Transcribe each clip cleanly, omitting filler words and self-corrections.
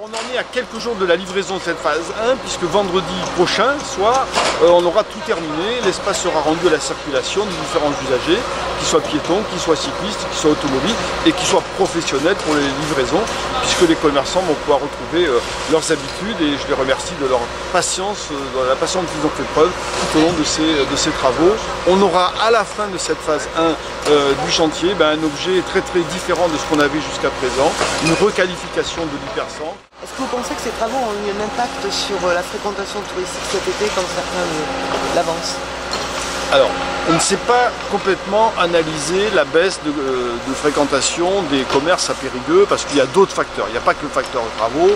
On en est à quelques jours de la livraison de cette phase 1, puisque vendredi prochain soir, on aura tout terminé. L'espace sera rendu à la circulation de différents usagers, qu'ils soient piétons, qu'ils soient cyclistes, qu'ils soient automobiles et qu'ils soient professionnels pour les livraisons, puisque les commerçants vont pouvoir retrouver leurs habitudes et je les remercie de leur patience, de la patience qu'ils ont fait preuve tout au long de ces travaux. On aura à la fin de cette phase 1 du chantier un objet très différent de ce qu'on avait jusqu'à présent, une requalification de l'hypercentre. Est-ce que vous pensez que ces travaux ont eu un impact sur la fréquentation touristique cet été, comme certains l'avancent? Alors, on ne sait pas complètement analyser la baisse de fréquentation des commerces à Périgueux parce qu'il y a d'autres facteurs. Il n'y a pas que le facteur travaux.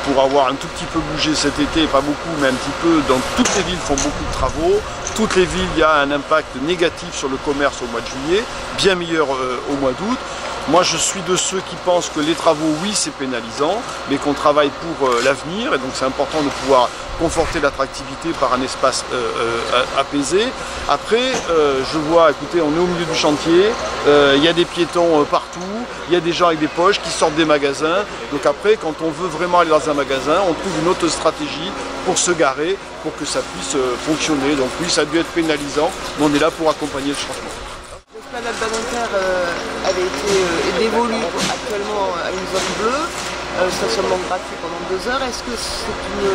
Pour avoir un tout petit peu bougé cet été, pas beaucoup, mais un petit peu, dans toutes les villes font beaucoup de travaux. Toutes les villes, il y a un impact négatif sur le commerce au mois de juillet, bien meilleur au mois d'août. Moi, je suis de ceux qui pensent que les travaux, oui, c'est pénalisant, mais qu'on travaille pour l'avenir. Et donc, c'est important de pouvoir conforter l'attractivité par un espace apaisé. Après, je vois, écoutez, on est au milieu du chantier, il y a des piétons partout, il y a des gens avec des poches qui sortent des magasins. Donc après, quand on veut vraiment aller dans un magasin, on trouve une autre stratégie pour se garer, pour que ça puisse fonctionner. Donc oui, ça a dû être pénalisant, mais on est là pour accompagner le changement. L'esplanade Badinter avait été dévolue actuellement à une zone bleue, stationnement gratuit pendant 2 heures. Est-ce que c'est une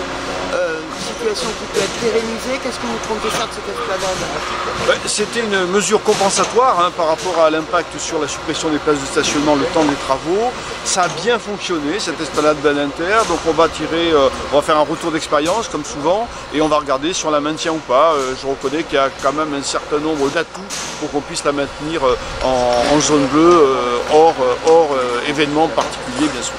situation qui peut être pérennisée? Qu'est-ce que vous comptez faire de cette esplanade? C'était une mesure compensatoire par rapport à l'impact sur la suppression des places de stationnement le temps des travaux. Ça a bien fonctionné, cette esplanade Badinter. Donc on va faire un retour d'expérience comme souvent et on va regarder si on la maintient ou pas. Je reconnais qu'il y a quand même un certain nombre d'atouts pour qu'on puisse la maintenir en zone bleue, hors événement particulier bien sûr.